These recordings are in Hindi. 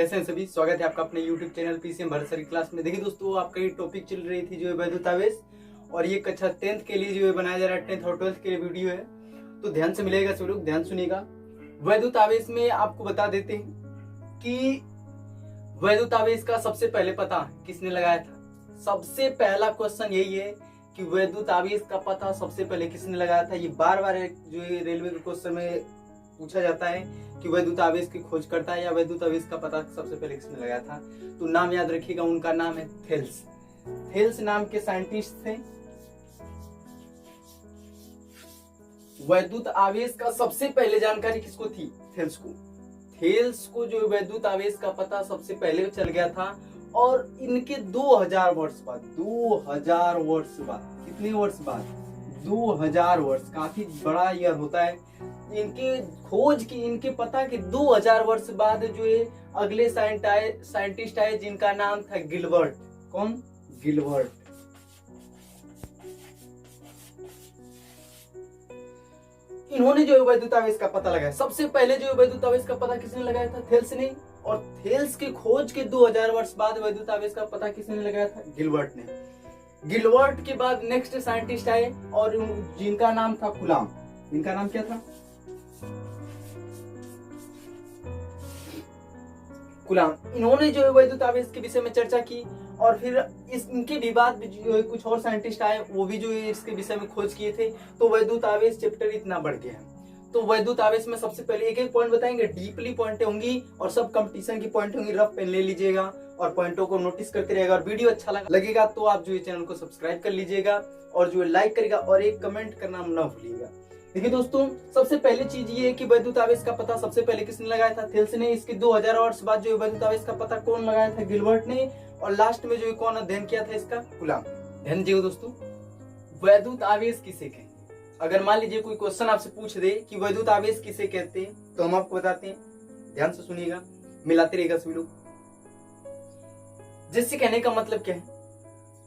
कैसे हैं सभी। स्वागत है आपका अपने YouTube channel PCM Bharat sir की क्लास में। देखिए दोस्तों, आपका ये टॉपिक चल रही थी जो है वैद्युत आवेश, और ये कक्षा 10th के लिए जो है बनाया जा रहा है, 10th और 12th के लिए वीडियो है, तो ध्यान से मिलेगा सभी लोग, ध्यान सुनिएगा। वैद्युत आवेश में आपको बता देते हैं कि वैद्युत आवेश का सबसे पहले पता किसने लगाया था। सबसे पहला क्वेश्चन यही है कि वैद्युत आवेश का पता सबसे पहले किसने लगाया था। ये बार बार जो है रेलवे के क्वेश्चन में पूछा जाता है कि वैद्युत आवेश की खोज करता है या वैद्युत आवेश का पता सबसे पहले किसने लगाया था। तो नाम याद रखिएगा, उनका नाम है थेल्स। थेल्स नाम के साइंटिस्ट थे। वैद्युत आवेश का सबसे पहले जानकारी किसको थी? थेल्स को। थेल्स को जो वैद्युत आवेश का पता सबसे पहले चल गया था, और इनके 2000 वर्ष बाद, 2000 वर्ष बाद, कितने वर्ष बाद? 2000 वर्ष, काफी बड़ा ईयर होता है। इनके खोज की, इनके पता के 2000 वर्ष बाद जो है अगले साइंटिस्ट आए जिनका नाम था गिलबर्ट। कौन? गिलबर्ट। इन्होंने जो है वैद्युत आवेश का पता लगाया। सबसे पहले जो है वैद्युत आवेश का पता किसने लगाया था? थेल्स ने। और थेल्स की खोज के 2000 वर्ष बाद वैद्युत आवेश का पता किसने लगाया था? गिलबर्ट ने। गिलबर्ट के बाद नेक्स्ट साइंटिस्ट आए और जिनका नाम था कुलाम। इनका नाम क्या था? कुलाम। इन्होंने जो है वैद्युत आवेश के विषय में चर्चा की, और फिर इनके भी बाद जो है कुछ और साइंटिस्ट आए, वो भी जो है इसके विषय में खोज किए थे। तो वैद्युत आवेश चैप्टर इतना बढ़ गया है। तो वैद्युत आवेश में सबसे पहले एक एक पॉइंट बताएंगे, डीपली पॉइंट होंगी और सब कंपटीशन की पॉइंट होंगी। रफ पेन ले लीजिएगा और पॉइंटों को नोटिस करते रहेगा। और वीडियो अच्छा लगेगा तो आप जो है चैनल को सब्सक्राइब कर लीजिएगा और जो है लाइक करेगा और एक कमेंट करना ना भूलिएगा। देखिए दोस्तों, सबसे पहली चीज ये है कि वैद्युत आवेश का पता सबसे पहले किसने लगाया था? थेल्स ने। इसके 2000 वर्ष बाद जो है वैद्युत आवेश का पता कौन लगाया था? गिलबर्ट ने। और लास्ट में जो है कौन अध्ययन किया था इसका? कुलाम। ध्यान दीजिएगा दोस्तों, वैद्युत आवेश किसे कहते हैं? अगर मान लीजिए कोई क्वेश्चन आपसे पूछ दे कि वैद्युत आवेश किसे कहते हैं, तो हम आपको बताते हैं। ध्यान से सुनिएगा, मिलाते रहेगा सभी लोग। जिससे कहने का मतलब क्या है,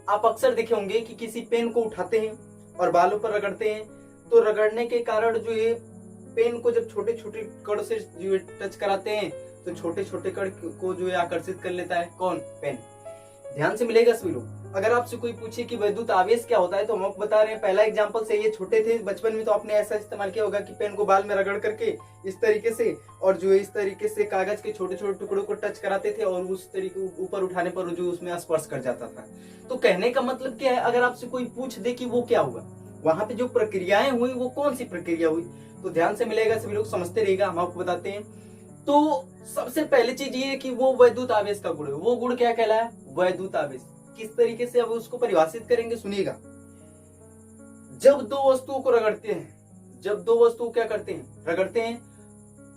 आप अक्सर देखे होंगे कि किसी पेन को उठाते हैं और बालों पर रगड़ते हैं, तो रगड़ने के कारण जो है पेन को जब छोटे छोटे कण से जो है टच कराते हैं, तो छोटे छोटे कण को जो है आकर्षित कर लेता है। कौन? पेन। ध्यान से मिलेगा सभी लोग। अगर आपसे कोई पूछे कि वैद्युत आवेश क्या होता है, तो हम आपको बता रहे हैं। पहला एग्जांपल से, ये छोटे थे बचपन में, तो आपने ऐसा इस्तेमाल किया होगा कि पेन को बाल में रगड़ करके इस तरीके से, और जो है इस तरीके से कागज के छोटे छोटे टुकड़ों को टच कराते थे, और उस तरीके ऊपर उठाने पर जो उसमें स्पर्श कर जाता था। तो कहने का मतलब क्या है, अगर आपसे कोई पूछ दे कि वो क्या हुआ, वहां पे जो प्रक्रियाएं हुई वो कौन सी प्रक्रिया हुई, तो ध्यान से मिलेगा सभी लोग, समझते रहेगा, हम आपको बताते हैं। तो सबसे पहली चीज ये है कि वो वैद्युत आवेश का गुण है। वो गुण क्या कहलाया? वैद्युत आवेश। किस तरीके से अब उसको परिभाषित करेंगे, सुनिएगा। जब दो वस्तुओं को रगड़ते हैं, जब दो वस्तु क्या करते हैं? रगड़ते हैं,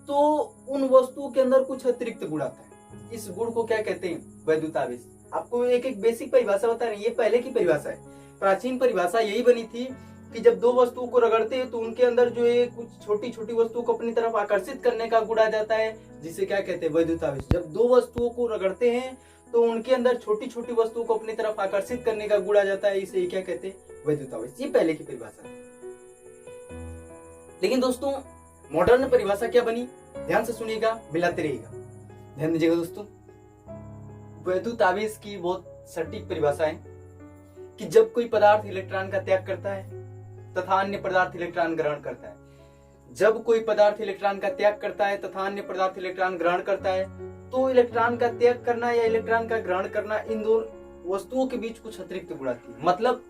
तो उन वस्तुओं के अंदर कुछ अतिरिक्त गुण आता है। इस गुण को क्या कहते हैं? वैद्युत आवेश। आपको एक एक बेसिक परिभाषा बता रहे हैं, ये पहले की परिभाषा है। प्राचीन परिभाषा यही बनी थी कि जब दो वस्तुओं को रगड़ते हैं तो उनके अंदर जो है कुछ छोटी छोटी वस्तुओं को अपनी तरफ आकर्षित करने का गुण आ जाता है, जिसे क्या कहते हैं? वैद्युत आवेश। जब दो वस्तुओं को रगड़ते हैं तो उनके अंदर छोटी छोटी वस्तुओं को अपनी तरफ आकर्षित करने का गुण आ जाता है, इसे क्या कहते हैं? वैद्युत आवेश। ये पहले की परिभाषा है। लेकिन दोस्तों, मॉडर्न परिभाषा क्या बनी? ध्यान से सुनिएगा, मिलाते रहिएगा। ध्यान दीजिएगा दोस्तों, वैद्युत आवेश की बहुत सटीक परिभाषा है कि जब कोई पदार्थ इलेक्ट्रॉन का त्याग करता है तथा अन्य पदार्थ इलेक्ट्रॉन ग्रहण करता है, जब कोई पदार्थ इलेक्ट्रॉन का त्याग करता है तथा अन्य पदार्थ इलेक्ट्रॉन ग्रहण करता है, तो इलेक्ट्रॉन का त्याग करना या इलेक्ट्रॉन का ग्रहण करना, इन दो वस्तुओं के बीच कुछ अतिरिक्त गुण आती है। मतलब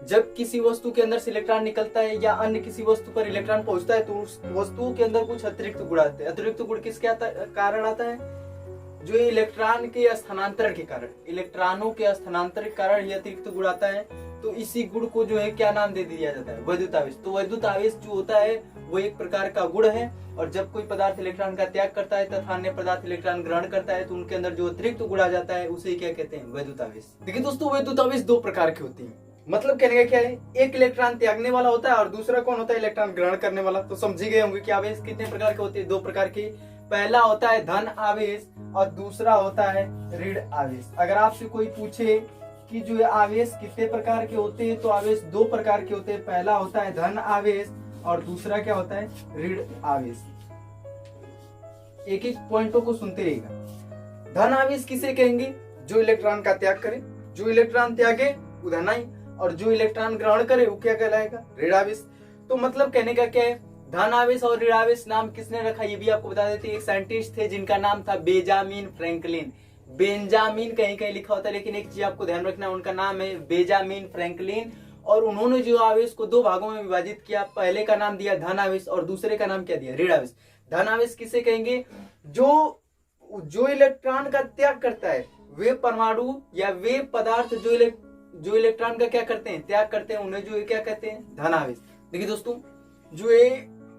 जब किसी वस्तु के अंदर से इलेक्ट्रॉन निकलता है या अन्य किसी वस्तु पर इलेक्ट्रॉन पहुंचता है, तो उस वस्तु के अंदर कुछ अतिरिक्त गुण आते हैं। अतिरिक्त गुण किसके कारण आता है? जो इलेक्ट्रॉन के स्थानांतरण के कारण, इलेक्ट्रॉनों के स्थानांतरण के कारण ये अतिरिक्त गुण आता है। तो इसी गुण को जो है क्या नाम दे दिया जाता है? वैद्युत आवेश। तो वैद्युत आवेश जो होता है वो एक प्रकार का गुण है, और जब कोई पदार्थ इलेक्ट्रॉन का त्याग करता है तथा अन्य पदार्थ इलेक्ट्रॉन ग्रहण करता है, तो उनके अंदर जो अतिरिक्त गुण आ जाता है, उसे क्या कहते हैं? वैद्युत आवेश। देखिए दोस्तों, वैद्युत आवेश दो प्रकार के होते हैं। मतलब कहने का क्या है, एक इलेक्ट्रॉन त्यागने वाला होता है और दूसरा कौन होता है? इलेक्ट्रॉन ग्रहण करने वाला। तो समझी गए होंगे कि आवेश कितने प्रकार के होते हैं? दो प्रकार के। पहला होता है धन आवेश और दूसरा होता है ऋण आवेश। अगर आपसे कोई पूछे कि जो है आवेश कितने प्रकार के होते हैं, तो आवेश दो प्रकार के होते हैं। पहला होता है धन आवेश और दूसरा क्या होता है? ऋण आवेश। एक एक पॉइंटों को सुनते रहिएगा। धन आवेश किसे कहेंगे? जो इलेक्ट्रॉन का त्याग करे, जो इलेक्ट्रॉन त्यागे वो धन आयन, और जो इलेक्ट्रॉन ग्रहण करे वो क्या कहलाएगा? ऋण आवेश। तो मतलब कहने का क्या है, धन आवेश और ऋण आवेश नाम किसने रखा ये भी आपको बता देते हैं। एक साइंटिस्ट थे जिनका नाम था बेंजामिन फ्रैंकलिन। बेंजामिन कहीं कहीं लिखा होता है, लेकिन एक चीज आपको ध्यान रखना है, उनका नाम है बेंजामिन फ्रैंकलिन। और उन्होंने जो आवेश को दो भागों में विभाजित किया, पहले का नाम दिया धन आवेश और दूसरे का नाम क्या दिया? ऋण आवेश। धन आवेश किसे कहेंगे? जो इलेक्ट्रॉन का त्याग करता है, वे परमाणु या वे पदार्थ जो इलेक्ट्रॉन का क्या करते हैं? त्याग करते हैं, उन्हें जो क्या कहते हैं? धन आवेश। देखिए दोस्तों, जो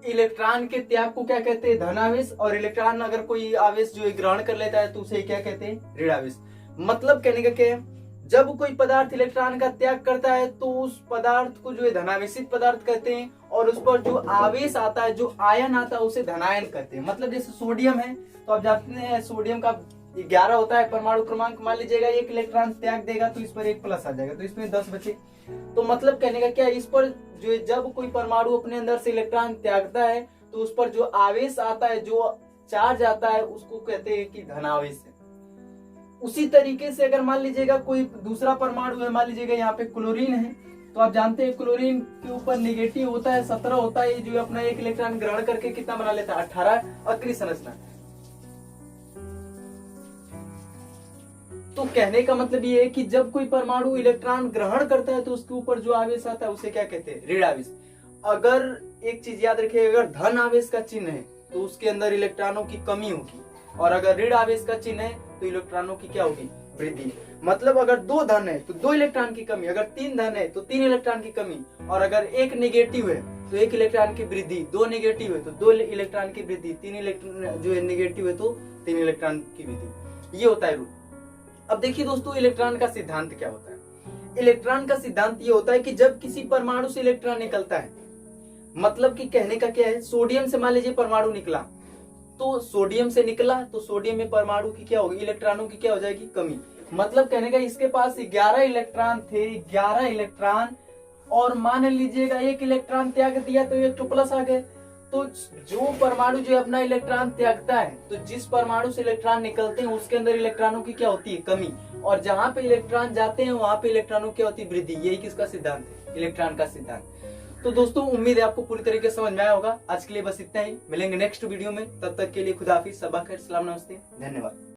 इलेक्ट्रॉन के त्याग को क्या कहते हैं? धन आवेश। और इलेक्ट्रॉन अगर कोई आवेश जो ग्रहण कर लेता है तो उसे क्या कहते हैं? ऋण आवेश। मतलब कहने का क्या है, जब कोई पदार्थ इलेक्ट्रॉन का त्याग करता है तो उस पदार्थ को जो है धनावेशित पदार्थ कहते हैं, और उस पर जो आवेश आता है, जो आयन आता है, उसे धनायन कहते हैं। मतलब जैसे सोडियम है, तो आप जानते हैं सोडियम का 11 होता है परमाणु क्रमांक। मान लीजिएगा एक इलेक्ट्रॉन त्याग देगा तो इस पर एक प्लस आ जाएगा, तो इसमें 10 बचे। तो मतलब कहने का क्या है, इस पर जो जब कोई परमाणु अपने अंदर से इलेक्ट्रॉन त्यागता है तो उस पर जो आवेश आता है, जो चार्ज आता है, उसको कहते हैं कि धनावेश है। उसी तरीके से अगर मान लीजिएगा कोई दूसरा परमाणु है, मान लीजिएगा यहाँ पे क्लोरीन है, तो आप जानते हैं क्लोरीन के ऊपर नेगेटिव होता है 17 होता है, जो अपना एक इलेक्ट्रॉन ग्रहण करके कितना बना लेता है? 18 अक्रिय संरचना। तो कहने का मतलब ये है कि जब कोई परमाणु इलेक्ट्रॉन ग्रहण करता है तो उसके ऊपर जो आवेश आता है उसे क्या कहते हैं? ऋण आवेश। अगर एक चीज याद रखिए, अगर धन आवेश का चिन्ह है तो उसके अंदर इलेक्ट्रॉनों की कमी होगी, और अगर ऋण आवेश का चिन्ह है तो इलेक्ट्रॉनों की क्या होगी? वृद्धि। मतलब अगर 2 धन है तो 2 इलेक्ट्रॉन की कमी, अगर 3 धन है तो 3 इलेक्ट्रॉन की कमी, और अगर 1 नेगेटिव है तो 1 इलेक्ट्रॉन की वृद्धि, 2 नेगेटिव है तो 2 इलेक्ट्रॉन की वृद्धि, 3 इलेक्ट्रॉन जो है नेगेटिव है तो 3 इलेक्ट्रॉन की वृद्धि। ये होता है रूल। अब देखिए दोस्तों, इलेक्ट्रॉन का सिद्धांत क्या होता है? इलेक्ट्रॉन का सिद्धांत ये होता है कि जब किसी परमाणु से इलेक्ट्रॉन निकलता है, मतलब कि कहने का क्या है, सोडियम से मान लीजिए परमाणु निकला, तो सोडियम से निकला तो सोडियम में परमाणु की क्या होगी? इलेक्ट्रॉनों की क्या हो जाएगी? कमी। मतलब कहने का इसके पास 11 इलेक्ट्रॉन थे, 11 इलेक्ट्रॉन, और मान लीजिएगा 1 इलेक्ट्रॉन त्याग दिया तो 1 तो प्लस आ गए। तो जो परमाणु जो अपना इलेक्ट्रॉन त्यागता है, तो जिस परमाणु से इलेक्ट्रॉन निकलते हैं उसके अंदर इलेक्ट्रॉनों की क्या होती है? कमी। और जहां पे इलेक्ट्रॉन जाते हैं वहां पे इलेक्ट्रॉनों की होती है वृद्धि। यही किसका सिद्धांत है? इलेक्ट्रॉन का सिद्धांत। तो दोस्तों, उम्मीद है आपको पूरी तरीके से समझ में आया होगा। आज के लिए बस इतना ही, मिलेंगे नेक्स्ट वीडियो में। तब तक के लिए खुदा हाफिज, सबा खैर, सलाम, नमस्ते, धन्यवाद।